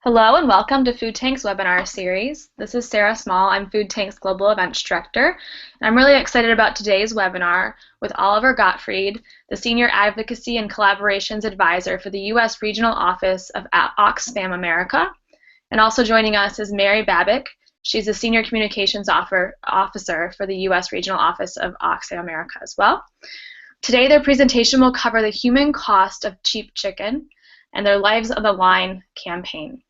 Hello and welcome to Food Tank's webinar series. This is Sarah Small. I'm Food Tank's Global Events Director. And I'm really excited about today's webinar with Oliver Gottfried, the Senior Advocacy and Collaborations Advisor for the U.S. Regional Office of Oxfam America. And also joining us is Mary Babick. She's the Senior Communications Officer for the U.S. Regional Office of Oxfam America as well. Today their presentation will cover the human cost of cheap chicken and their Lives on the Line campaign.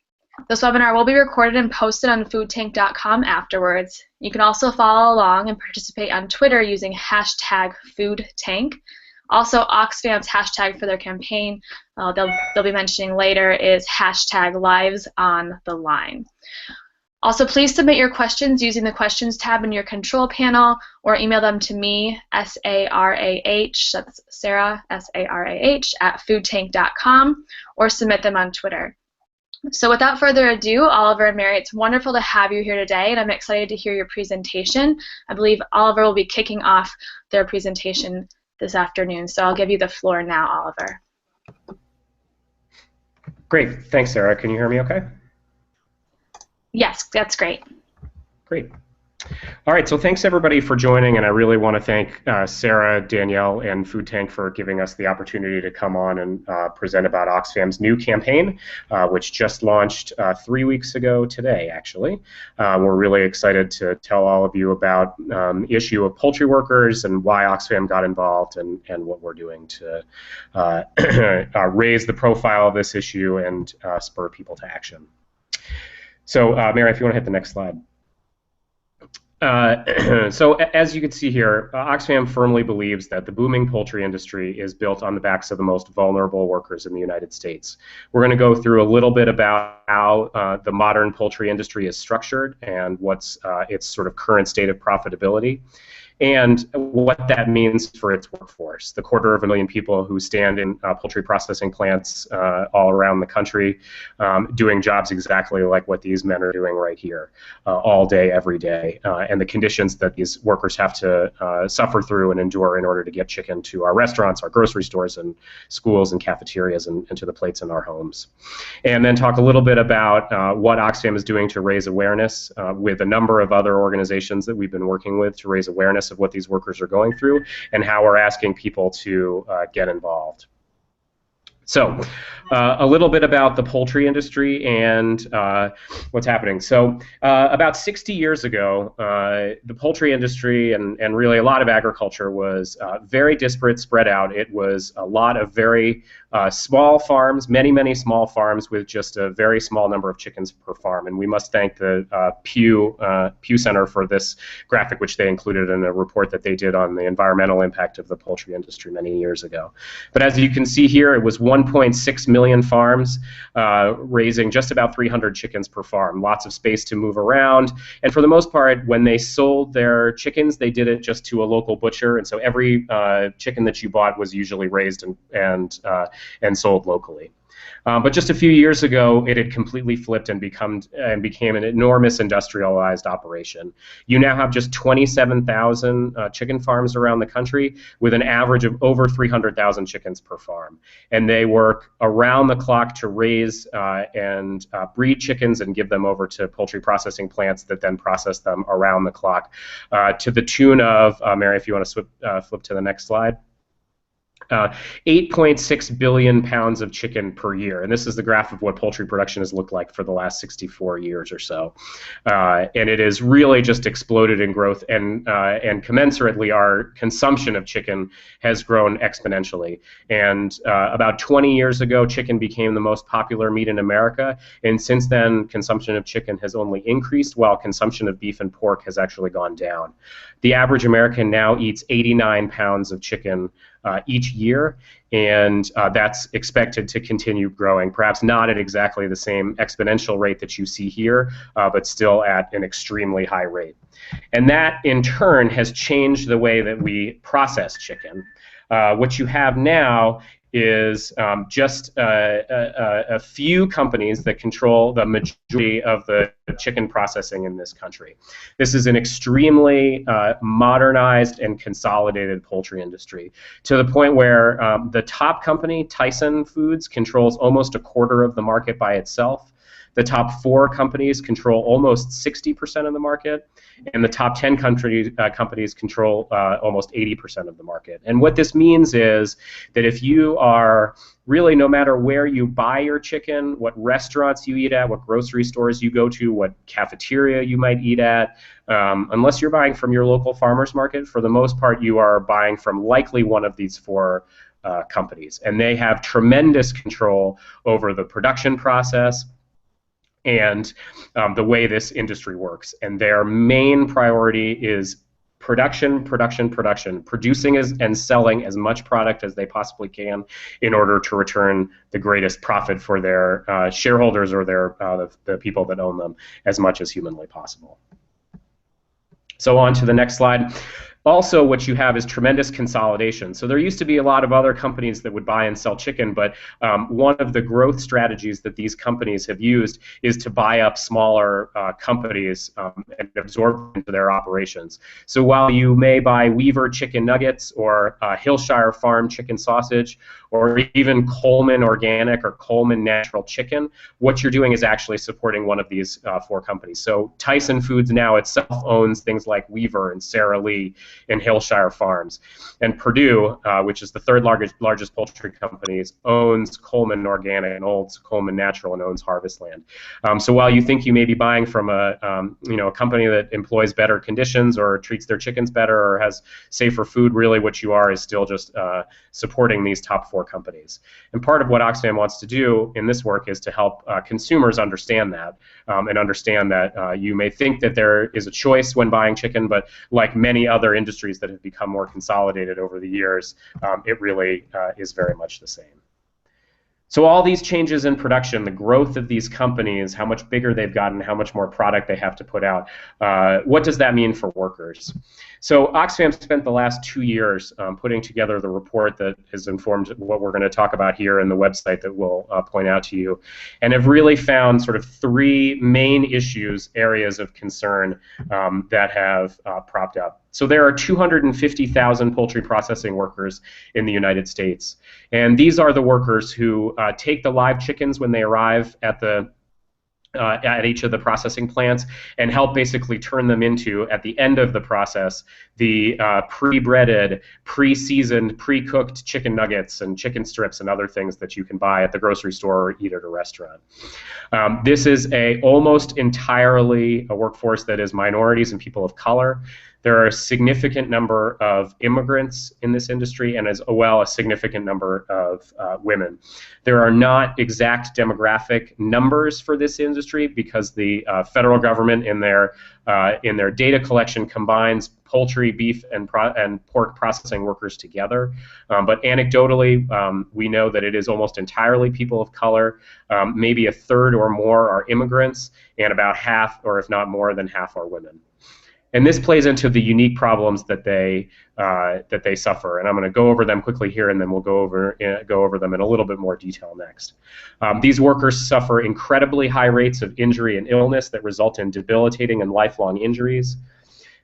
This webinar will be recorded and posted on foodtank.com afterwards. You can also follow along and participate on Twitter using hashtag #FoodTank. Also, Oxfam's hashtag for their campaign, they'll be mentioning later, is hashtag Lives on the Line. Also, please submit your questions using the questions tab in your control panel or email them to me, S-A-R-A-H, that's Sarah, S-A-R-A-H, at foodtank.com, or submit them on Twitter. So without further ado, Oliver and Mary, it's wonderful to have you here today, and I'm excited to hear your presentation. I believe Oliver will be kicking off their presentation this afternoon, so I'll give you the floor now, Oliver. Great. Thanks, Sarah. Can you hear me okay? Yes, that's great. Great. All right, so thanks everybody for joining, and I really want to thank Sarah, Danielle, and Food Tank for giving us the opportunity to come on and present about Oxfam's new campaign, which just launched 3 weeks ago today, actually. We're really excited to tell all of you about the issue of poultry workers and why Oxfam got involved and what we're doing to raise the profile of this issue and spur people to action. So, Mary, if you want to hit the next slide. So as you can see here, Oxfam firmly believes that the booming poultry industry is built on the backs of the most vulnerable workers in the United States. We're going to go through a little bit about how the modern poultry industry is structured and what's its sort of current state of profitability, and what that means for its workforce. The 250,000 people who stand in poultry processing plants all around the country doing jobs exactly like what these men are doing right here, all day, every day, and the conditions that these workers have to suffer through and endure in order to get chicken to our restaurants, our grocery stores, and schools and cafeterias, and to the plates in our homes. And then talk a little bit about what Oxfam is doing to raise awareness with a number of other organizations that we've been working with to raise awareness of what these workers are going through and how we're asking people to get involved. So a little bit about the poultry industry and what's happening. So about 60 years ago, the poultry industry and really a lot of agriculture was very disparate, spread out. It was a lot of very small farms, many small farms with just a very small number of chickens per farm. And we must thank the Pew Center for this graphic, which they included in a report that they did on the environmental impact of the poultry industry many years ago. But as you can see here, it was 1.6 million farms raising just about 300 chickens per farm. Lots of space to move around. And for the most part, when they sold their chickens, they did it just to a local butcher. And so every chicken that you bought was usually raised and sold locally. But just a few years ago, it had completely flipped and became an enormous industrialized operation. You now have just 27,000 chicken farms around the country with an average of over 300,000 chickens per farm. And they work around the clock to raise and breed chickens and give them over to poultry processing plants that then process them around the clock to the tune of, Mary, if you want to flip to the next slide. 8.6 billion pounds of chicken per year, and this is the graph of what poultry production has looked like for the last 64 years or so. And it has really just exploded in growth, and commensurately, our consumption of chicken has grown exponentially. And about 20 years ago, chicken became the most popular meat in America, and since then, consumption of chicken has only increased, while consumption of beef and pork has actually gone down. The average American now eats 89 pounds of chicken each year, and that's expected to continue growing, perhaps not at exactly the same exponential rate that you see here, but still at an extremely high rate. And that, in turn, has changed the way that we process chicken. What you have now is just a few companies that control the majority of the chicken processing in this country. This is an extremely modernized and consolidated poultry industry, to the point where the top company, Tyson Foods, controls almost a quarter of the market by itself. The top 4 companies control almost 60% of the market, and the top 10 companies control almost 80% of the market. And what this means is that if you are really, no matter where you buy your chicken, what restaurants you eat at, what grocery stores you go to, what cafeteria you might eat at, unless you're buying from your local farmer's market, for the most part you are buying from likely one of these 4 companies. And they have tremendous control over the production process and the way this industry works. And their main priority is production, production, production, producing and selling as much product as they possibly can in order to return the greatest profit for their shareholders or the people that own them as much as humanly possible. So on to the next slide. Also, what you have is tremendous consolidation. So there used to be a lot of other companies that would buy and sell chicken, but one of the growth strategies that these companies have used is to buy up smaller companies and absorb them into their operations. So while you may buy Weaver chicken nuggets or Hillshire Farm chicken sausage or even Coleman Organic or Coleman Natural Chicken, what you're doing is actually supporting one of these 4 companies. So Tyson Foods now itself owns things like Weaver and Sara Lee and Hillshire Farms. And Purdue, which is the 3rd largest poultry company, owns Coleman Organic and owns Coleman Natural and owns Harvestland. So while you think you may be buying from a company that employs better conditions or treats their chickens better or has safer food, really what you are is still just supporting these top 4 companies. And part of what Oxfam wants to do in this work is to help consumers understand that and understand that you may think that there is a choice when buying chicken, but like many other industries that have become more consolidated over the years, it really is very much the same. So all these changes in production, the growth of these companies, how much bigger they've gotten, how much more product they have to put out, what does that mean for workers? So Oxfam spent the last 2 years putting together the report that has informed what we're going to talk about here in the website that we'll point out to you, and have really found sort of 3 main issues, areas of concern that have propped up. So there are 250,000 poultry processing workers in the United States, and these are the workers who take the live chickens when they arrive at each of the processing plants and help basically turn them into, at the end of the process, the pre-breaded, pre-seasoned, pre-cooked chicken nuggets and chicken strips and other things that you can buy at the grocery store or eat at a restaurant. This is almost entirely a workforce that is minorities and people of color. There are a significant number of immigrants in this industry and as well a significant number of women. There are not exact demographic numbers for this industry because the federal government in their data collection combines poultry, beef, and pork processing workers together. But anecdotally, we know that it is almost entirely people of color. Maybe a third or more are immigrants, and about half, or if not more than half, are women. And this plays into the unique problems that they suffer, and I'm going to go over them quickly here, and then we'll go over them in a little bit more detail next. These workers suffer incredibly high rates of injury and illness that result in debilitating and lifelong injuries.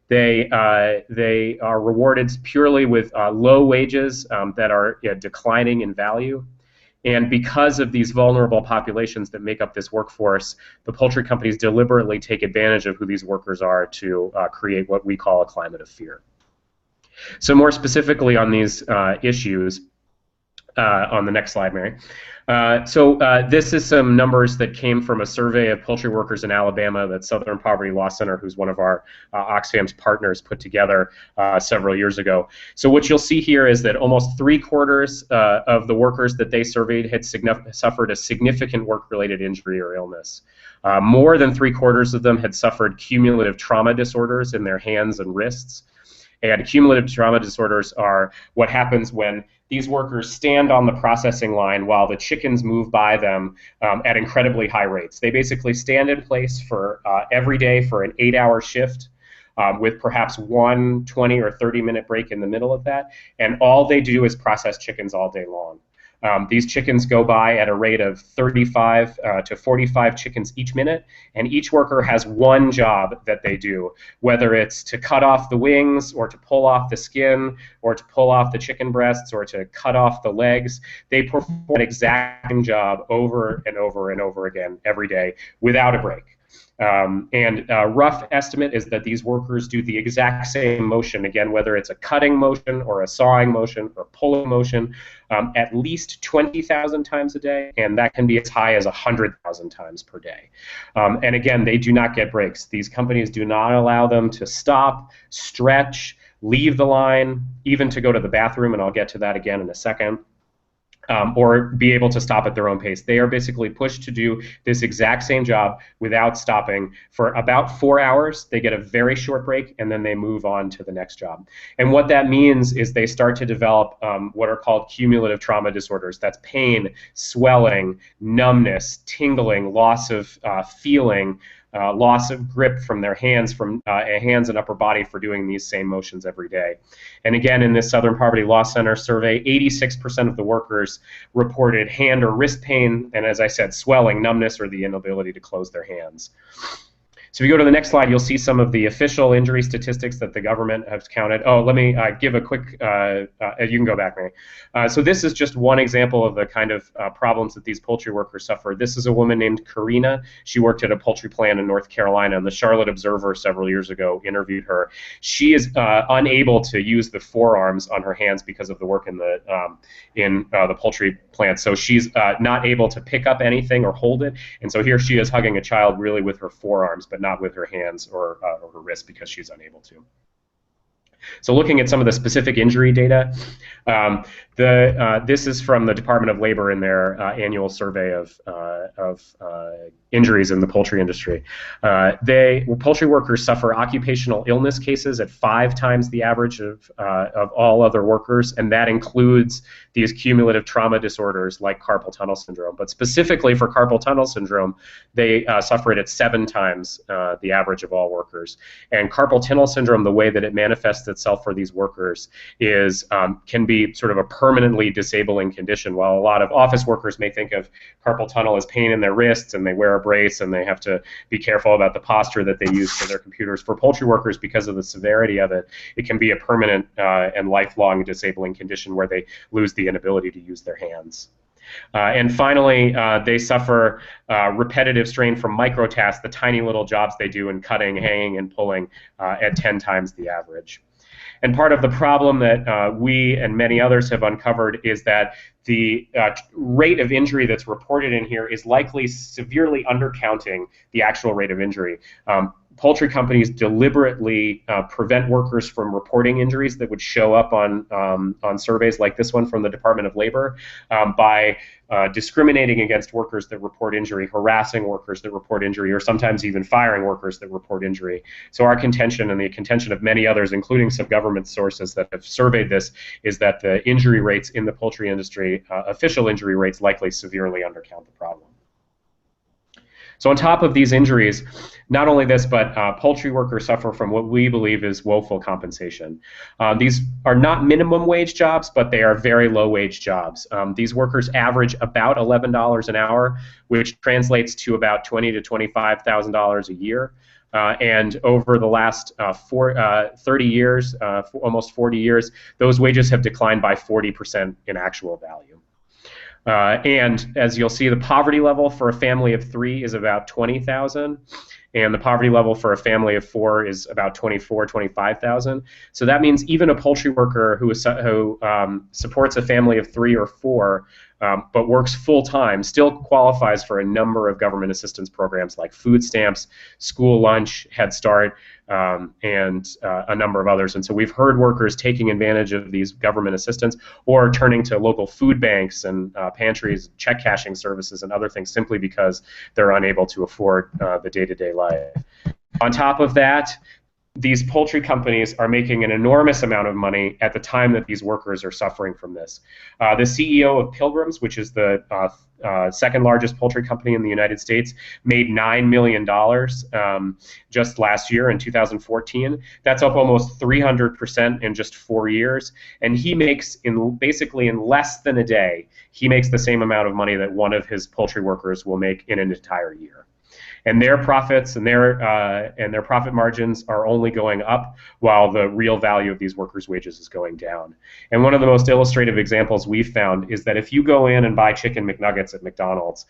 They are rewarded purely with low wages that are declining in value. And because of these vulnerable populations that make up this workforce, the poultry companies deliberately take advantage of who these workers are to create what we call a climate of fear. So more specifically on these issues, on the next slide, Mary. This is some numbers that came from a survey of poultry workers in Alabama that Southern Poverty Law Center, who's one of our Oxfam's partners, put together several years ago. So what you'll see here is that almost 3/4 of the workers that they surveyed had suffered a significant work-related injury or illness. More than 3/4 of them had suffered cumulative trauma disorders in their hands and wrists. And cumulative trauma disorders are what happens when these workers stand on the processing line while the chickens move by them at incredibly high rates. They basically stand in place for every day for an 8-hour shift with perhaps one 20 or 30-minute break in the middle of that, and all they do is process chickens all day long. These chickens go by at a rate of 35 to 45 chickens each minute, and each worker has one job that they do, whether it's to cut off the wings or to pull off the skin or to pull off the chicken breasts or to cut off the legs. They perform that exact same job over and over and over again every day without a break. And a rough estimate is that these workers do the exact same motion, again, whether it's a cutting motion or a sawing motion or pulling motion, at least 20,000 times a day, and that can be as high as 100,000 times per day. And again, they do not get breaks. These companies do not allow them to stop, stretch, leave the line, even to go to the bathroom, and I'll get to that again in a second. Or be able to stop at their own pace. They are basically pushed to do this exact same job without stopping for about 4 hours. They get a very short break, and then they move on to the next job. And what that means is they start to develop what are called cumulative trauma disorders. That's pain, swelling, numbness, tingling, loss of feeling, loss of grip from their hands, hands and upper body for doing these same motions every day. And again, in this Southern Poverty Law Center survey, 86% of the workers reported hand or wrist pain, and as I said, swelling, numbness, or the inability to close their hands. So if you go to the next slide, you'll see some of the official injury statistics that the government has counted. Oh, let me give a quick, you can go back, Mary. So this is just one example of the kind of problems that these poultry workers suffer. This is a woman named Karina. She worked at a poultry plant in North Carolina, and the Charlotte Observer several years ago interviewed her. She is unable to use the forearms on her hands because of the work in the poultry plant. So she's not able to pick up anything or hold it, and so here she is hugging a child really with her forearms, but not with her hands or her wrist because she's unable to. So looking at some of the specific injury data, this is from the Department of Labor in their annual survey of injuries in the poultry industry. Poultry workers suffer occupational illness cases at 5 times the average of all other workers, and that includes these cumulative trauma disorders like carpal tunnel syndrome. But specifically for carpal tunnel syndrome, they suffer it at 7 times the average of all workers. And carpal tunnel syndrome, the way that it manifests itself for these workers is can be sort of a permanently disabling condition. While a lot of office workers may think of carpal tunnel as pain in their wrists and they wear a brace and they have to be careful about the posture that they use for their computers, for poultry workers, because of the severity of it, it can be a permanent and lifelong disabling condition where they lose the inability to use their hands. And finally, they suffer repetitive strain from microtasks, the tiny little jobs they do in cutting, hanging, and pulling at 10 times the average. And part of the problem that we and many others have uncovered is that the rate of injury that's reported in here is likely severely undercounting the actual rate of injury. Poultry companies deliberately prevent workers from reporting injuries that would show up on surveys like this one from the Department of Labor by discriminating against workers that report injury, harassing workers that report injury, or sometimes even firing workers that report injury. So our contention, and the contention of many others, including some government sources that have surveyed this, is that the injury rates in the poultry industry, official injury rates, likely severely undercount the problem. So on top of these injuries, not only this, but poultry workers suffer from what we believe is woeful compensation. These are not minimum wage jobs, but they are very low wage jobs. These workers average about $11 an hour, which translates to about $20,000 to $25,000 a year. And over the last 30 years, almost 40 years, those wages have declined by 40% in actual value. And as you'll see, the poverty level for a family of 3 is about 20,000, and the poverty level for a family of 4 is about 25,000. So that means even a poultry worker who supports a family of 3 or 4, but works full-time, still qualifies for a number of government assistance programs like food stamps, school lunch, Head Start, and a number of others. And so we've heard workers taking advantage of these government assistance or turning to local food banks and pantries, check cashing services, and other things simply because they're unable to afford the day-to-day life. On top of that, these poultry companies are making an enormous amount of money at the time that these workers are suffering from this. The CEO of Pilgrim's, which is the second largest poultry company in the United States, made $9 million just last year in 2014. That's up almost 300% in just 4 years. And he makes, basically in less than a day, he makes the same amount of money that one of his poultry workers will make in an entire year, and their profits and their profit margins are only going up while the real value of these workers' wages is going down. And one of the most illustrative examples we've found is that if you go in and buy chicken McNuggets at McDonald's,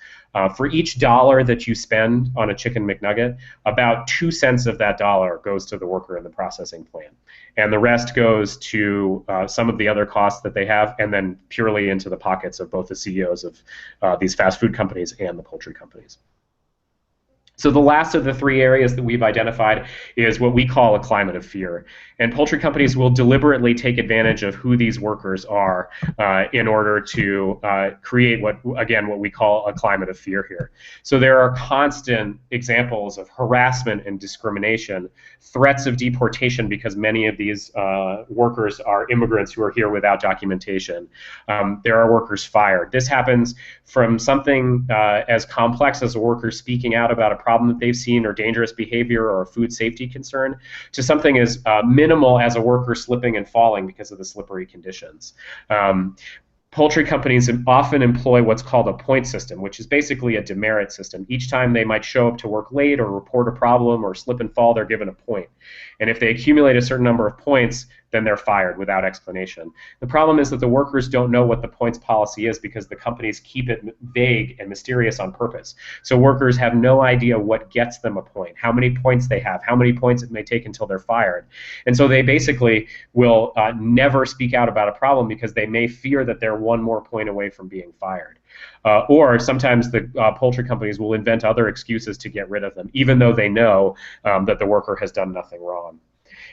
for each dollar that you spend on a chicken McNugget, about 2 cents of that dollar goes to the worker in the processing plant, and the rest goes to some of the other costs that they have, and then purely into the pockets of both the CEOs of these fast food companies and the poultry companies. So the last of the 3 areas that we've identified is what we call a climate of fear. And poultry companies will deliberately take advantage of who these workers are in order to create what we call a climate of fear here. So there are constant examples of harassment and discrimination, threats of deportation because many of these workers are immigrants who are here without documentation. There are workers fired. This happens from something as complex as a worker speaking out about a problem that they've seen or dangerous behavior or a food safety concern to something as minimal as a worker slipping and falling because of the slippery conditions. Poultry companies often employ what's called a point system, which is basically a demerit system. Each time they might show up to work late or report a problem or slip and fall, they're given a point. And if they accumulate a certain number of points, then they're fired without explanation. The problem is that the workers don't know what the points policy is because the companies keep it vague and mysterious on purpose. So workers have no idea what gets them a point, how many points they have, how many points it may take until they're fired. And so they basically will never speak out about a problem because they may fear that they're 1 more point away from being fired. Or sometimes the poultry companies will invent other excuses to get rid of them, even though they know that the worker has done nothing wrong.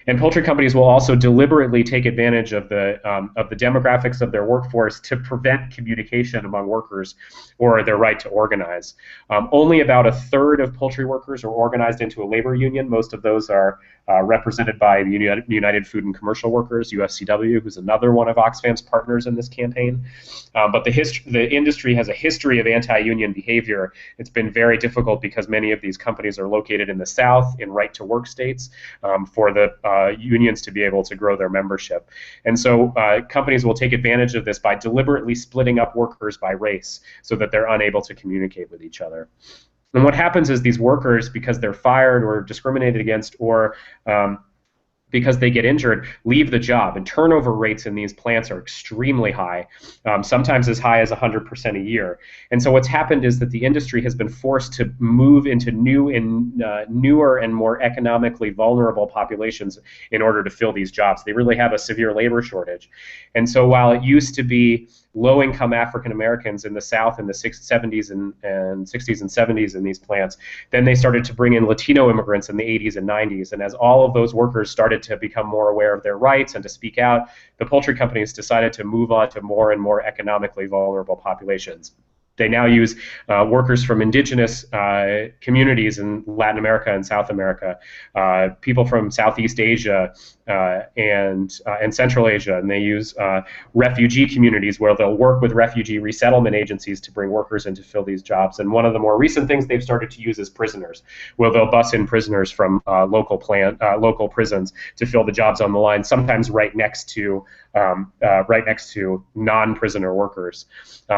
And poultry companies will also deliberately take advantage of the demographics of their workforce to prevent communication among workers or their right to organize. Only about 1/3 of poultry workers are organized into a labor union. Most of those are represented by the United Food and Commercial Workers, UFCW, who's another one of Oxfam's partners in this campaign. But the industry has a history of anti-union behavior. It's been very difficult because many of these companies are located in the South, in right-to-work states, for the unions to be able to grow their membership. And so companies will take advantage of this by deliberately splitting up workers by race so that they're unable to communicate with each other. And what happens is these workers, because they're fired or discriminated against or because they get injured, leave the job. And turnover rates in these plants are extremely high, sometimes as high as 100% a year. And so what's happened is that the industry has been forced to move into newer and more economically vulnerable populations in order to fill these jobs. They really have a severe labor shortage. And so while it used to be low-income African Americans in the South in the 60s and 70s in these plants, then they started to bring in Latino immigrants in the 80s and 90s. And as all of those workers started to become more aware of their rights and to speak out, the poultry companies decided to move on to more and more economically vulnerable populations. They now use workers from indigenous communities in Latin America and South America, people from Southeast Asia and Central Asia, and they use refugee communities where they'll work with refugee resettlement agencies to bring workers in to fill these jobs. And one of the more recent things they've started to use is prisoners, where they'll bus in prisoners from local prisons to fill the jobs on the line, sometimes right next to non-prisoner workers.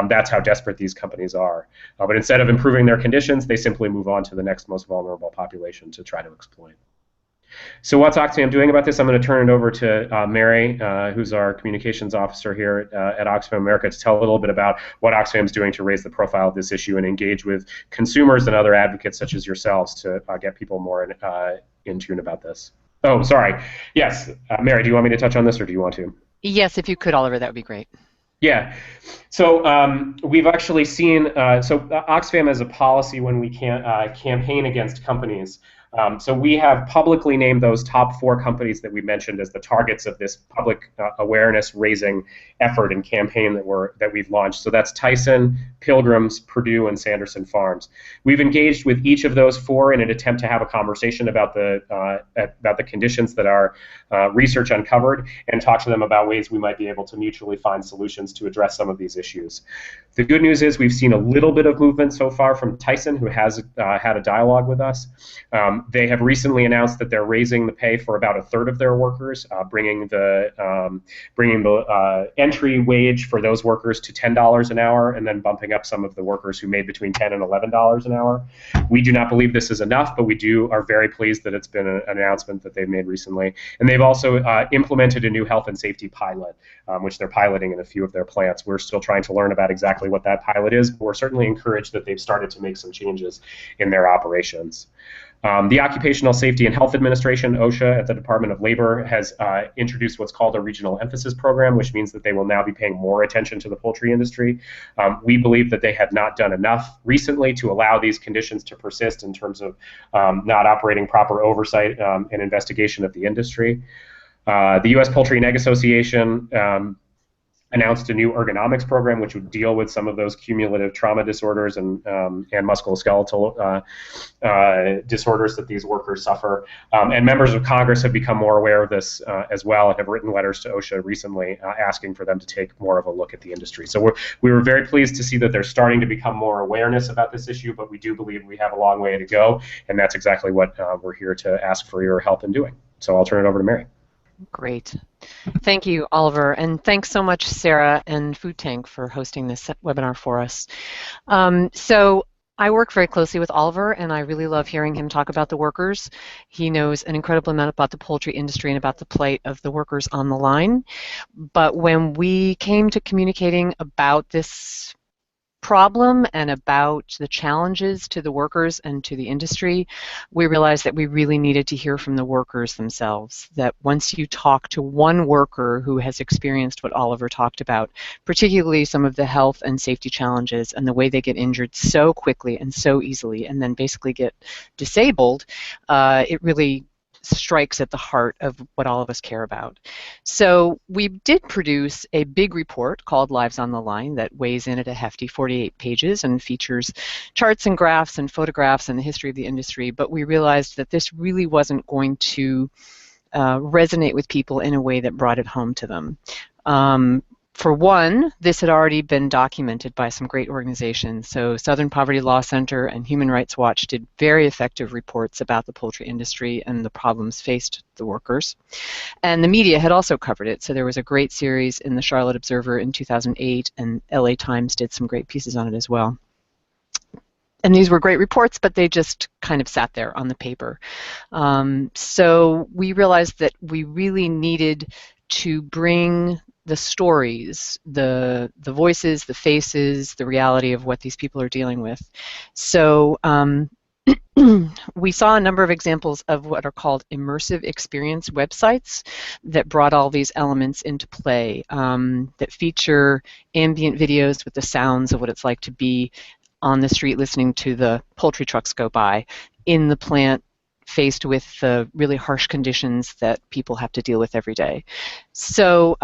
That's how desperate these companies are. But instead of improving their conditions, they simply move on to the next most vulnerable population to try to exploit. So what's Oxfam doing about this? I'm going to turn it over to Mary, who's our communications officer here at Oxfam America, to tell a little bit about what Oxfam is doing to raise the profile of this issue and engage with consumers and other advocates such as yourselves to get people more in tune about this. Oh, sorry. Yes, Mary, do you want me to touch on this, or do you want to? Yes, if you could, Oliver, that would be great. Yeah. So we've actually seen, Oxfam has a policy when we campaign against companies So we have publicly named those top 4 companies that we mentioned as the targets of this public awareness raising effort and campaign that we've launched. So that's Tyson, Pilgrims, Purdue, and Sanderson Farms. We've engaged with each of those 4 in an attempt to have a conversation about the conditions that our research uncovered, and talk to them about ways we might be able to mutually find solutions to address some of these issues. The good news is we've seen a little bit of movement so far from Tyson, who has had a dialogue with us. They have recently announced that they're raising the pay for about 1/3 of their workers, bringing the entry wage for those workers to $10 an hour, and then bumping up some of the workers who made between $10 and $11 an hour. We do not believe this is enough, but we are very pleased that it's been an announcement that they've made recently. And they've also implemented a new health and safety pilot, which they're piloting in a few of their plants. We're still trying to learn about exactly what that pilot is, but we're certainly encouraged that they've started to make some changes in their operations. The Occupational Safety and Health Administration, OSHA, at the Department of Labor has introduced what's called a regional emphasis program, which means that they will now be paying more attention to the poultry industry. We believe that they have not done enough recently to allow these conditions to persist in terms of not operating proper oversight and investigation of the industry. The U.S. Poultry and Egg Association announced a new ergonomics program, which would deal with some of those cumulative trauma disorders and musculoskeletal disorders that these workers suffer. And members of Congress have become more aware of this as well, and have written letters to OSHA recently asking for them to take more of a look at the industry. So we were very pleased to see that there's starting to become more awareness about this issue, but we do believe we have a long way to go, and that's exactly what we're here to ask for your help in doing. So I'll turn it over to Mary. Great. Thank you, Oliver, and thanks so much, Sarah and Food Tank, for hosting this webinar for us. So I work very closely with Oliver, and I really love hearing him talk about the workers. He knows an incredible amount about the poultry industry and about the plight of the workers on the line. But when we came to communicating about this problem and about the challenges to the workers and to the industry, we realized that we really needed to hear from the workers themselves. That once you talk to one worker who has experienced what Oliver talked about, particularly some of the health and safety challenges and the way they get injured so quickly and so easily and then basically get disabled, it really strikes at the heart of what all of us care about. So we did produce a big report called Lives on the Line that weighs in at a hefty 48 pages and features charts and graphs and photographs and the history of the industry, but we realized that this really wasn't going to resonate with people in a way that brought it home to them. For one, this had already been documented by some great organizations. So Southern Poverty Law Center and Human Rights Watch did very effective reports about the poultry industry and the problems faced the workers. And the media had also covered it. So there was a great series in the Charlotte Observer in 2008, and LA Times did some great pieces on it as well. And these were great reports, but they just kind of sat there on the paper. So we realized that we really needed to bring the stories, the voices, the faces, the reality of what these people are dealing with. So we saw a number of examples of what are called immersive experience websites that brought all these elements into play, that feature ambient videos with the sounds of what it's like to be on the street listening to the poultry trucks go by, in the plant faced with the really harsh conditions that people have to deal with every day. So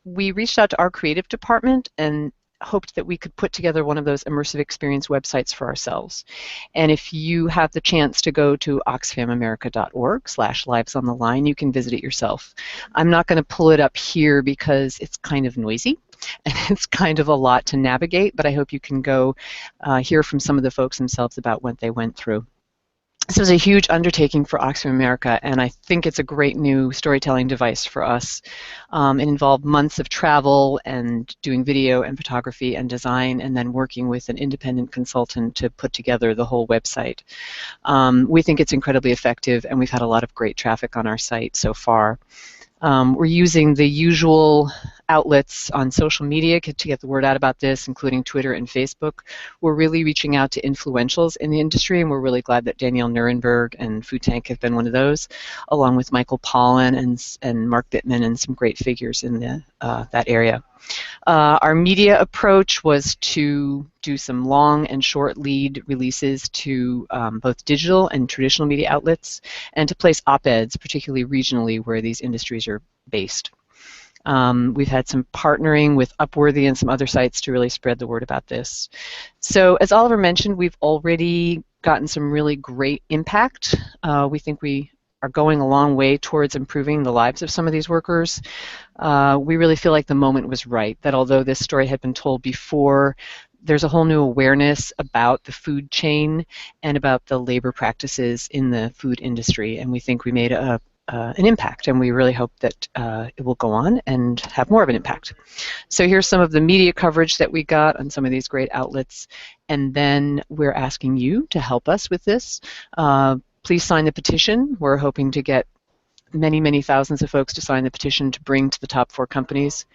we reached out to our creative department and hoped that we could put together one of those immersive experience websites for ourselves. And if you have the chance to go to oxfamamerica.org/livesontheline, you can visit it yourself. I'm not going to pull it up here because it's kind of noisy and it's kind of a lot to navigate, but I hope you can go hear from some of the folks themselves about what they went through. This was a huge undertaking for Oxfam America, and I think it's a great new storytelling device for us. It involved months of travel and doing video and photography and design, and then working with an independent consultant to put together the whole website. We think it's incredibly effective, and we've had a lot of great traffic on our site so far. We're using the usual outlets on social media to get the word out about this, including Twitter and Facebook. We're really reaching out to influentials in the industry, and we're really glad that Danielle Nuremberg and Food Tank have been one of those, along with Michael Pollan and Mark Bittman and some great figures in that area. Our media approach was to do some long and short lead releases to both digital and traditional media outlets, and to place op-eds, particularly regionally where these industries are based. We've had some partnering with Upworthy and some other sites to really spread the word about this. So as Oliver mentioned, we've already gotten some really great impact. We think we are going a long way towards improving the lives of some of these workers. We really feel like the moment was right, that although this story had been told before, there's a whole new awareness about the food chain and about the labor practices in the food industry, and we think we made an impact, and we really hope that it will go on and have more of an impact. So here's some of the media coverage that we got on some of these great outlets, and then we're asking you to help us with this. Please sign the petition. We're hoping to get many, many thousands of folks to sign the petition to bring to the top 4 companies,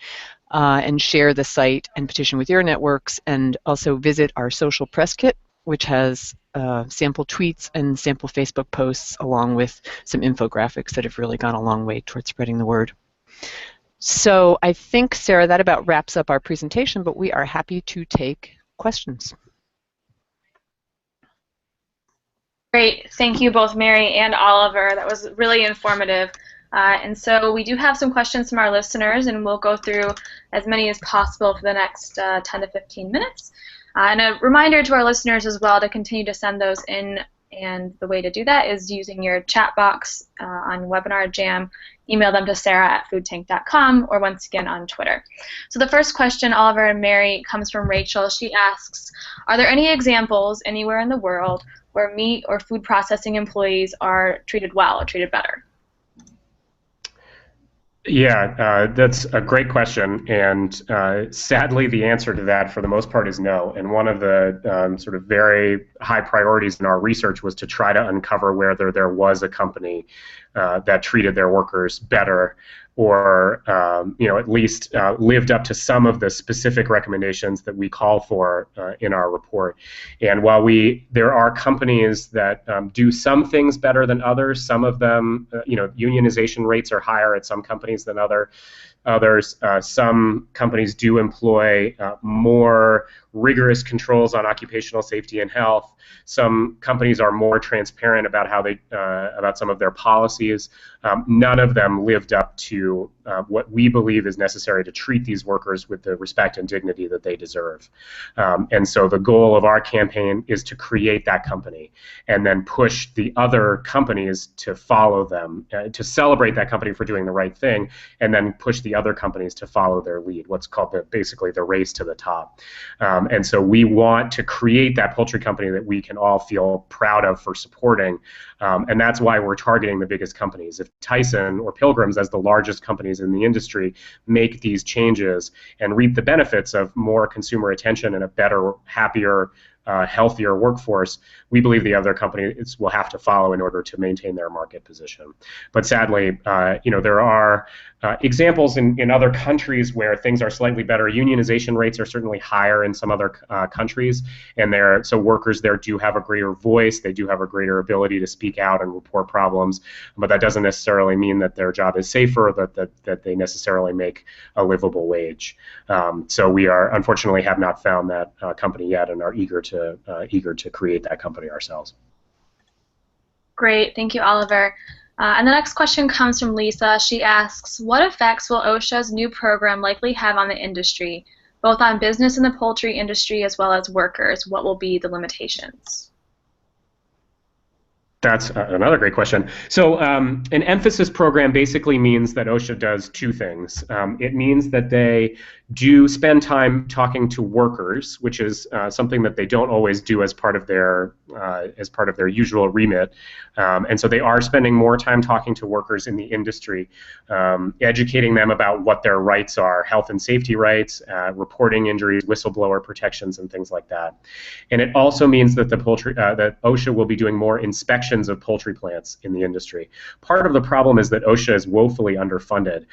and share the site and petition with your networks, and also visit our social press kit, which has sample tweets and sample Facebook posts along with some infographics that have really gone a long way towards spreading the word. So I think, Sarah, that about wraps up our presentation, but we are happy to take questions. Great. Thank you both, Mary and Oliver. That was really informative. And so we do have some questions from our listeners, and we'll go through as many as possible for the next 10 to 15 minutes. And a reminder to our listeners as well to continue to send those in, and the way to do that is using your chat box on Webinar Jam. Email them to sarah@foodtank.com, or once again on Twitter. So the first question, Oliver and Mary, comes from Rachel. She asks, are there any examples anywhere in the world where meat or food processing employees are treated well or treated better? Yeah, that's a great question, and sadly the answer to that for the most part is no. And one of the sort of very high priorities in our research was to try to uncover whether there was a company that treated their workers better, or at least lived up to some of the specific recommendations that we call for in our report. And while there are companies that do some things better than others, some of them, unionization rates are higher at some companies than others. Some companies do employ more rigorous controls on occupational safety and health. Some companies are more transparent about how about some of their policies. None of them lived up to what we believe is necessary to treat these workers with the respect and dignity that they deserve. And so the goal of our campaign is to create that company and then push the other companies to follow them, to celebrate that company for doing the right thing, and then push the other companies to follow their lead, what's called basically the race to the top. And so we want to create that poultry company that we can all feel proud of for supporting, and that's why we're targeting the biggest companies. If Tyson or Pilgrim's, as the largest companies in the industry, make these changes and reap the benefits of more consumer attention and a better, happier, healthier workforce, we believe the other companies will have to follow in order to maintain their market position. But sadly, there are examples in other countries where things are slightly better. Unionization rates are certainly higher in some other countries, and so workers there do have a greater voice. They do have a greater ability to speak out and report problems, but that doesn't necessarily mean that their job is safer, or that they necessarily make a livable wage. So we unfortunately have not found that company yet, and are eager to create that company ourselves. Great, thank you, Oliver. And the next question comes from Lisa. She asks, what effects will OSHA's new program likely have on the industry, both on business in the poultry industry as well as workers? What will be the limitations? That's another great question. So an emphasis program basically means that OSHA does two things. It means that they do spend time talking to workers, which is something that they don't always do as part of their usual remit. And so they are spending more time talking to workers in the industry, educating them about what their rights are, health and safety rights, reporting injuries, whistleblower protections, and things like that. And it also means that that OSHA will be doing more inspections inspections of poultry plants in the industry. Part of the problem is that OSHA is woefully underfunded.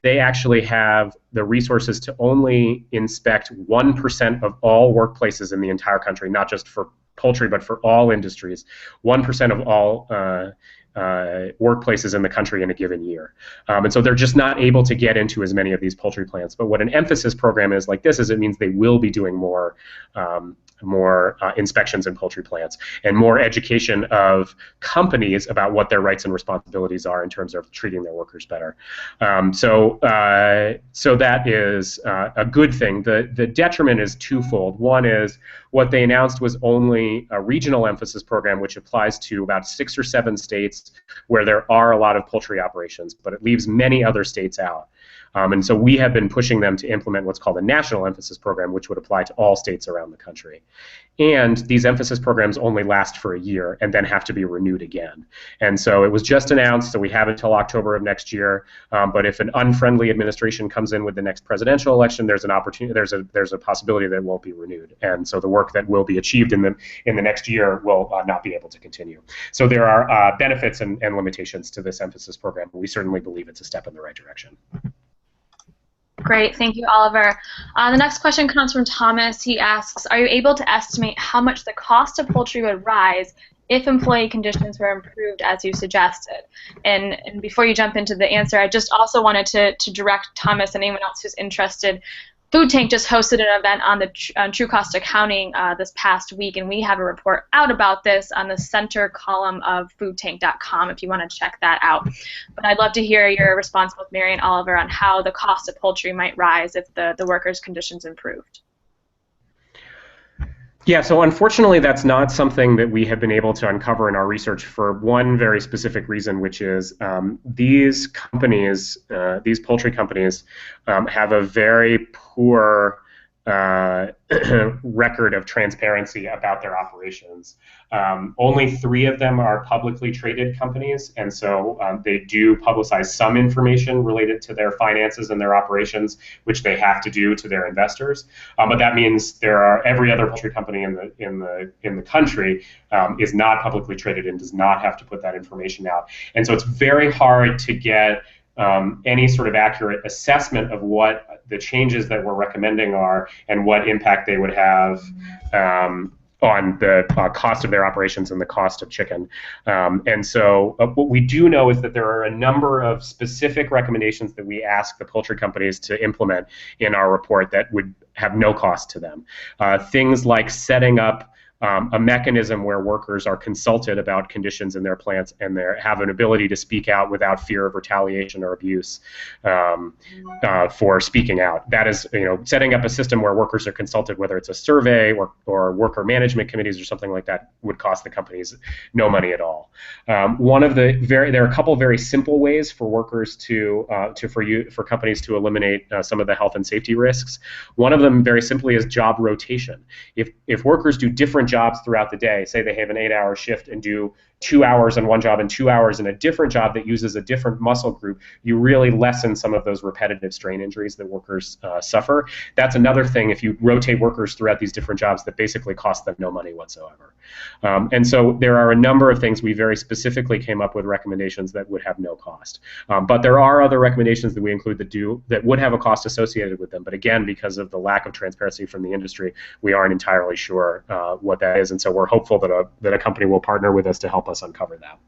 They actually have the resources to only inspect 1% of all workplaces in the entire country, not just for poultry, but for all industries, 1% of all workplaces in the country in a given year. And so they're just not able to get into as many of these poultry plants. But what an emphasis program is like this is it means they will be doing more inspections in poultry plants and more education of companies about what their rights and responsibilities are in terms of treating their workers better. So that is a good thing. The detriment is twofold. One is what they announced was only a regional emphasis program, which applies to about 6 or 7 states where there are a lot of poultry operations, but it leaves many other states out. And so we have been pushing them to implement what's called a national emphasis program, which would apply to all states around the country. And these emphasis programs only last for a year and then have to be renewed again. And so it was just announced, so we have until October of next year. But if an unfriendly administration comes in with the next presidential election, there's an opportunity, there's a possibility that it won't be renewed. And so the work that will be achieved in the next year will not be able to continue. So there are benefits and limitations to this emphasis program, but we certainly believe it's a step in the right direction. Great, thank you, Oliver. The next question comes from Thomas. He asks, are you able to estimate how much the cost of poultry would rise if employee conditions were improved as you suggested? And before you jump into the answer, I just also wanted to direct Thomas and anyone else who's interested. Food Tank just hosted an event on True Cost Accounting this past week, and we have a report out about this on the center column of foodtank.com if you want to check that out. But I'd love to hear your response, both Mary and Oliver, on how the cost of poultry might rise if the workers' conditions improved. Yeah, so unfortunately that's not something that we have been able to uncover in our research for one very specific reason, which is these companies, these poultry companies, have a very poor record of transparency about their operations. Only 3 of them are publicly traded companies, and so they do publicize some information related to their finances and their operations, which they have to do to their investors. But that means every other poultry company in the country is not publicly traded and does not have to put that information out. And so it's very hard to get any sort of accurate assessment of what the changes that we're recommending are and what impact they would have on the cost of their operations and the cost of chicken. And so what we do know is that there are a number of specific recommendations that we ask the poultry companies to implement in our report that would have no cost to them. Things like setting up a mechanism where workers are consulted about conditions in their plants and they have an ability to speak out without fear of retaliation or abuse for speaking out. That is, setting up a system where workers are consulted, whether it's a survey or worker management committees or something like that, would cost the companies no money at all. There are a couple of very simple ways for workers for companies to eliminate some of the health and safety risks. One of them, very simply, is job rotation. If workers do different jobs throughout the day, say they have an 8-hour shift and do 2 hours on one job and 2 hours in a different job that uses a different muscle group, you really lessen some of those repetitive strain injuries that workers suffer. That's another thing, if you rotate workers throughout these different jobs, that basically cost them no money whatsoever. And so there are a number of things we very specifically came up with recommendations that would have no cost. But there are other recommendations that we include that would have a cost associated with them. But again, because of the lack of transparency from the industry, we aren't entirely sure what that is. And so we're hopeful that a company will partner with us to help us uncover that.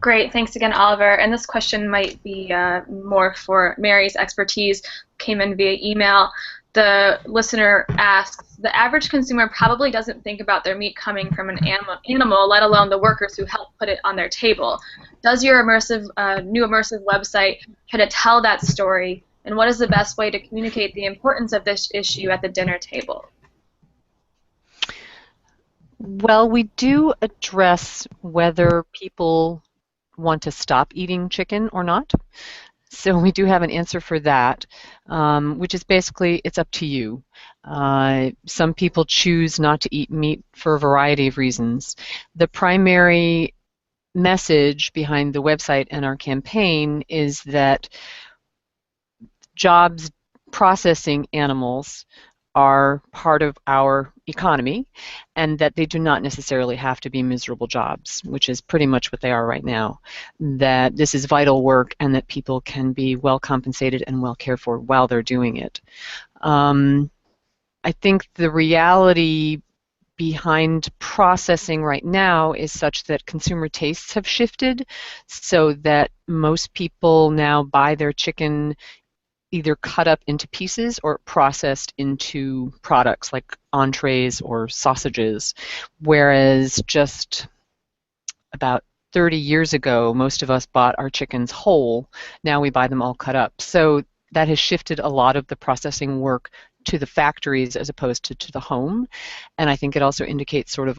Great, thanks again, Oliver. And this question might be more for Mary's expertise, came in via email. The listener asks, the average consumer probably doesn't think about their meat coming from an animal, let alone the workers who help put it on their table. Does your new immersive website try to tell that story? And what is the best way to communicate the importance of this issue at the dinner table? Well, we do address whether people want to stop eating chicken or not. So we do have an answer for that, which is basically it's up to you. Some people choose not to eat meat for a variety of reasons. The primary message behind the website and our campaign is that jobs processing animals are part of our economy and that they do not necessarily have to be miserable jobs, which is pretty much what they are right now. That this is vital work and that people can be well compensated and well cared for while they're doing it. I think the reality behind processing right now is such that consumer tastes have shifted so that most people now buy their chicken either cut up into pieces or processed into products like entrees or sausages, whereas just about 30 years ago, most of us bought our chickens whole. Now we buy them all cut up. So that has shifted a lot of the processing work to the factories as opposed to the home. And I think it also indicates sort of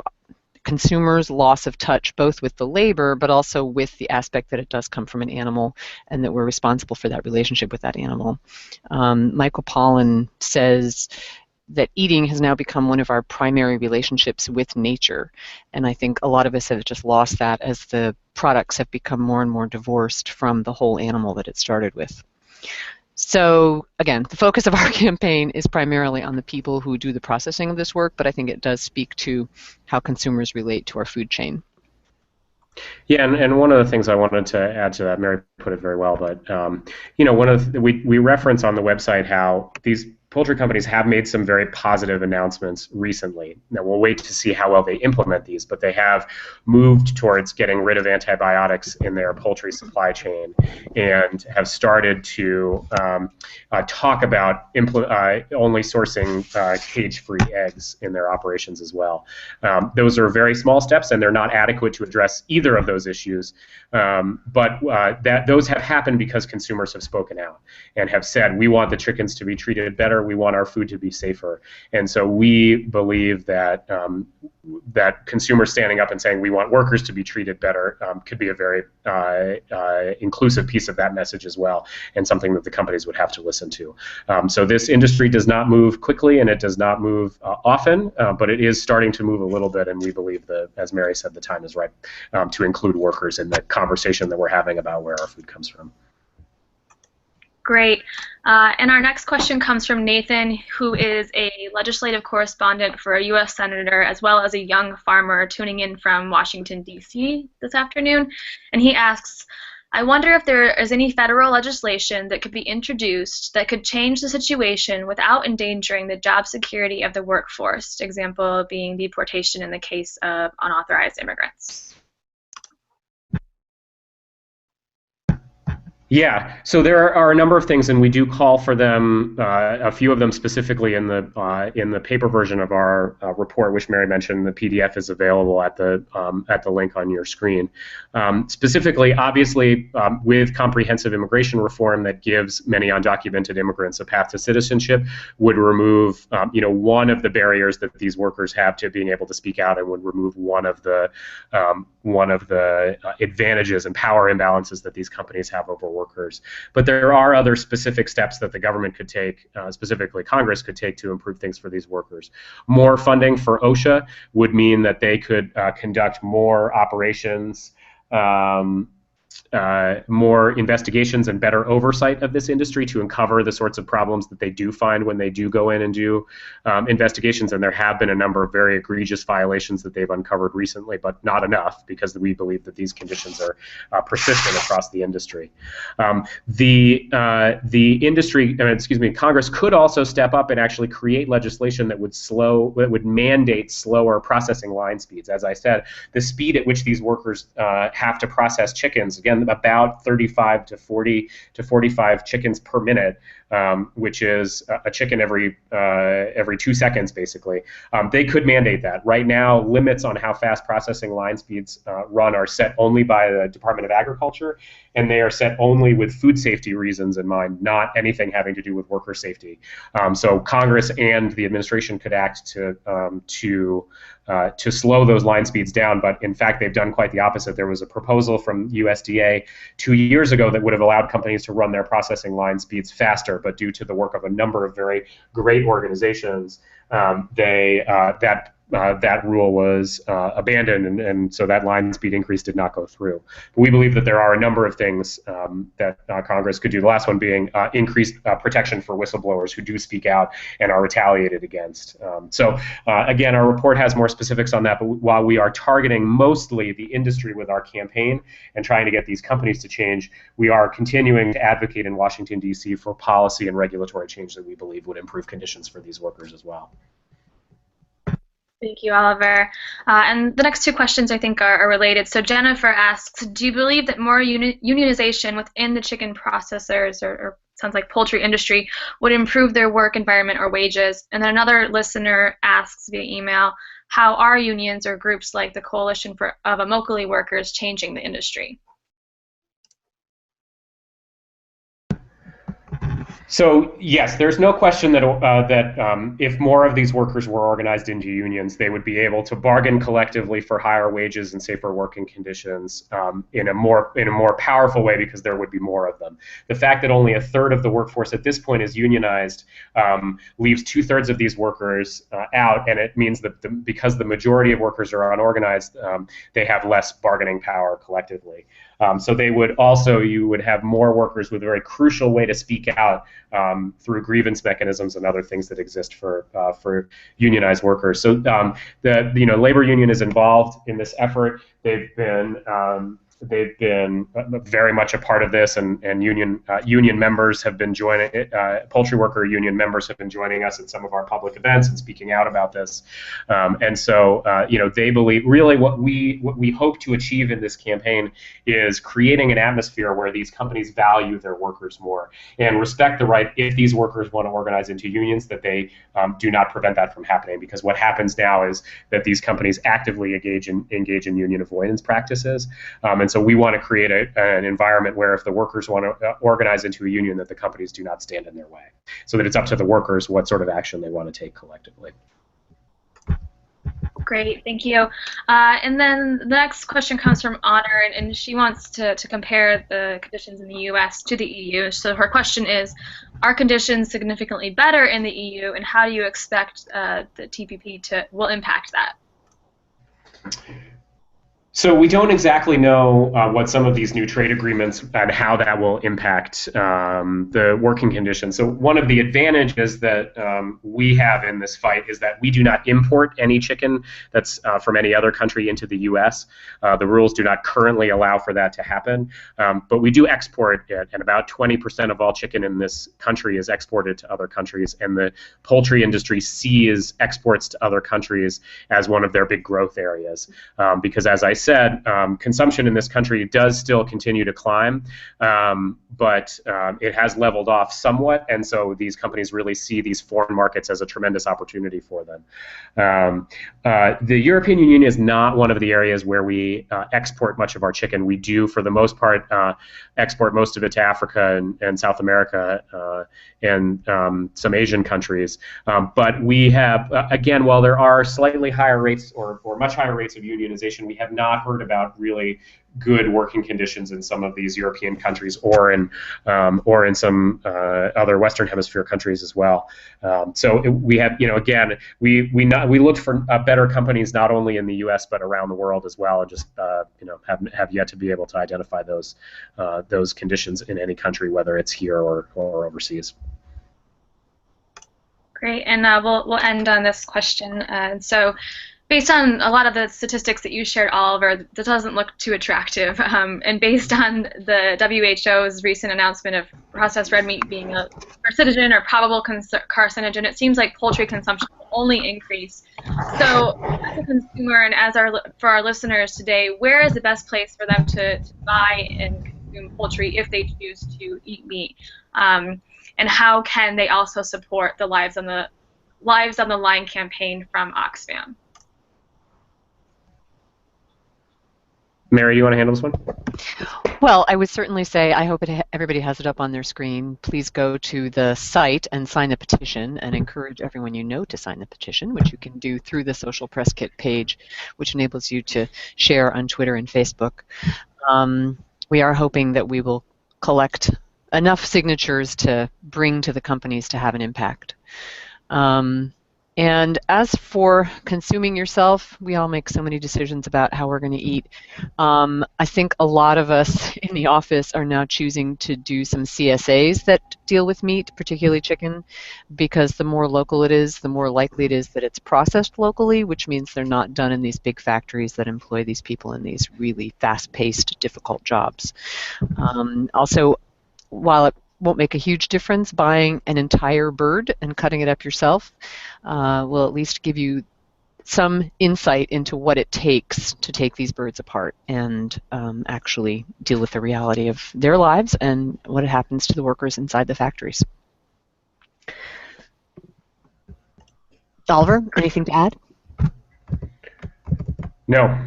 consumers' loss of touch both with the labor but also with the aspect that it does come from an animal and that we're responsible for that relationship with that animal. Michael Pollan says that eating has now become one of our primary relationships with nature, and I think a lot of us have just lost that as the products have become more and more divorced from the whole animal that it started with. So again, the focus of our campaign is primarily on the people who do the processing of this work, but I think it does speak to how consumers relate to our food chain. Yeah, and one of the things I wanted to add to that, Mary put it very well, but you know, one of we reference on the website how these poultry companies have made some very positive announcements recently. Now we'll wait to see how well they implement these, but they have moved towards getting rid of antibiotics in their poultry supply chain and have started to talk about only sourcing cage-free eggs in their operations as well. Those are very small steps, and they're not adequate to address either of those issues, but those have happened because consumers have spoken out and have said, we want the chickens to be treated better, we want our food to be safer. And so we believe that that consumers standing up and saying we want workers to be treated better could be a very inclusive piece of that message as well, and something that the companies would have to listen to. So this industry does not move quickly, and it does not move often, but it is starting to move a little bit, and we believe that, as Mary said, the time is right to include workers in the conversation that we're having about where our food comes from. Great. And our next question comes from Nathan, who is a legislative correspondent for a U.S. senator as well as a young farmer tuning in from Washington, D.C. this afternoon. And he asks, I wonder if there is any federal legislation that could be introduced that could change the situation without endangering the job security of the workforce, example being deportation in the case of unauthorized immigrants. Yeah, so there are a number of things, and we do call for them, a few of them specifically in the paper version of our report, which Mary mentioned. The PDF is available at the link on your screen. Specifically, obviously, with comprehensive immigration reform that gives many undocumented immigrants a path to citizenship, would remove, one of the barriers that these workers have to being able to speak out, and would remove one of the advantages and power imbalances that these companies have over workers. But there are other specific steps that the government could take, specifically Congress could take, to improve things for these workers. More funding for OSHA would mean that they could conduct more operations, more investigations and better oversight of this industry to uncover the sorts of problems that they do find when they do go in and do investigations. And there have been a number of very egregious violations that they've uncovered recently, but not enough, because we believe that these conditions are persistent across the industry. The industry, Congress could also step up and actually create legislation that would mandate slower processing line speeds. As I said, the speed at which these workers have to process chickens, again, about 35 to 40 to 45 chickens per minute, which is a chicken every 2 seconds, basically. They could mandate that. Right now, limits on how fast processing line speeds run are set only by the Department of Agriculture, and they are set only with food safety reasons in mind, not anything having to do with worker safety. So Congress and the administration could act to slow those line speeds down, but in fact they've done quite the opposite. There was a proposal from USDA 2 years ago that would have allowed companies to run their processing line speeds faster, but due to the work of a number of very great organizations, that that rule was abandoned, and so that line speed increase did not go through. But we believe that there are a number of things that Congress could do. The last one being increased protection for whistleblowers who do speak out and are retaliated against. Again, our report has more specifics on that, but while we are targeting mostly the industry with our campaign and trying to get these companies to change, we are continuing to advocate in Washington, D.C. for policy and regulatory change that we believe would improve conditions for these workers as well. Thank you, Oliver. And the next two questions I think are related. So Jennifer asks, do you believe that more unionization within the chicken processors or sounds like poultry industry would improve their work environment or wages? And then another listener asks via email, how are unions or groups like the Coalition of Immokalee Workers changing the industry? So yes, there's no question that if more of these workers were organized into unions, they would be able to bargain collectively for higher wages and safer working conditions in a more powerful way, because there would be more of them. The fact that only a third of the workforce at this point is unionized leaves 2/3 of these workers out, and it means that because the majority of workers are unorganized, they have less bargaining power collectively. So you would have more workers with a very crucial way to speak out through grievance mechanisms and other things that exist for unionized workers. So the labor union is involved in this effort. They've been very much a part of this, and union members have been joining. Poultry worker union members have been joining us at some of our public events and speaking out about this. They believe really what we hope to achieve in this campaign is creating an atmosphere where these companies value their workers more and respect the right, if these workers want to organize into unions, that they do not prevent that from happening. Because what happens now is that these companies actively engage in union avoidance practices. And so we want to create an environment where if the workers want to organize into a union, that the companies do not stand in their way, so that it's up to the workers what sort of action they want to take collectively. Great, thank you. And then the next question comes from Honor, and she wants to compare the conditions in the U.S. to the EU. So her question is, are conditions significantly better in the EU, and how do you expect the TPP will impact that? So we don't exactly know what some of these new trade agreements and how that will impact the working conditions. So one of the advantages that we have in this fight is that we do not import any chicken that's from any other country into the U.S. The rules do not currently allow for that to happen, but we do export it, and about 20% of all chicken in this country is exported to other countries, and the poultry industry sees exports to other countries as one of their big growth areas, because as I said, consumption in this country does still continue to climb, but it has leveled off somewhat, and so these companies really see these foreign markets as a tremendous opportunity for them. The European Union is not one of the areas where we export much of our chicken. We do, for the most part, export most of it to Africa and South America and some Asian countries. But we have, again, while there are slightly higher rates or much higher rates of unionization, we have not heard about really good working conditions in some of these European countries or in some other Western Hemisphere countries as well. So we have, again, we looked for better companies not only in the U.S. but around the world as well, and just have yet to be able to identify those conditions in any country, whether it's here or overseas. Great, and we'll end on this question. So, based on a lot of the statistics that you shared, Oliver, that doesn't look too attractive. And based on the WHO's recent announcement of processed red meat being a carcinogen or probable carcinogen, it seems like poultry consumption will only increase. So, as a consumer and for our listeners today, where is the best place for them to buy and consume poultry if they choose to eat meat? And how can they also support the Lives on the Line campaign from Oxfam? Mary, you want to handle this one? Well, I would certainly say I hope everybody has it up on their screen. Please go to the site and sign the petition, and encourage everyone you know to sign the petition, which you can do through the Social Press Kit page, which enables you to share on Twitter and Facebook. We are hoping that we will collect enough signatures to bring to the companies to have an impact. And as for consuming yourself, we all make so many decisions about how we're going to eat. I think a lot of us in the office are now choosing to do some CSAs that deal with meat, particularly chicken, because the more local it is, the more likely it is that it's processed locally, which means they're not done in these big factories that employ these people in these really fast-paced, difficult jobs. Also, while it won't make a huge difference, buying an entire bird and cutting it up yourself will at least give you some insight into what it takes to take these birds apart and actually deal with the reality of their lives and what happens to the workers inside the factories. Oliver, anything to add? No.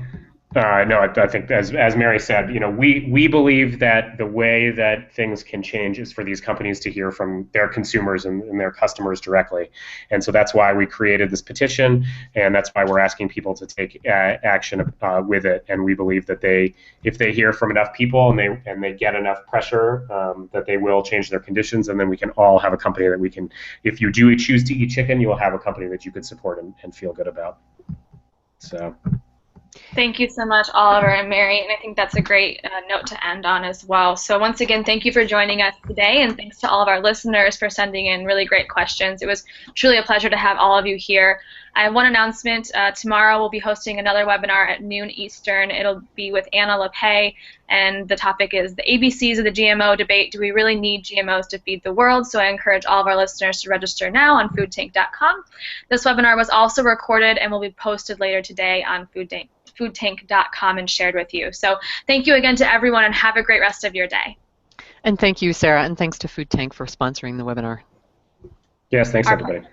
No, I think as Mary said, we believe that the way that things can change is for these companies to hear from their consumers and their customers directly, and so that's why we created this petition, and that's why we're asking people to take action with it. And we believe that if they hear from enough people and they get enough pressure, that they will change their conditions, and then we can all have a company that we can. If you do choose to eat chicken, you will have a company that you could support and feel good about. So. Thank you so much, Oliver and Mary, and I think that's a great note to end on as well. So once again, thank you for joining us today, and thanks to all of our listeners for sending in really great questions. It was truly a pleasure to have all of you here. I have one announcement. Tomorrow we'll be hosting another webinar at noon Eastern. It'll be with Anna LePay, and the topic is the ABCs of the GMO debate. Do we really need GMOs to feed the world? So I encourage all of our listeners to register now on foodtank.com. This webinar was also recorded and will be posted later today on foodtank.com and shared with you. So thank you again to everyone, and have a great rest of your day. And thank you, Sarah, and thanks to Food Tank for sponsoring the webinar. Yes, thanks, everybody.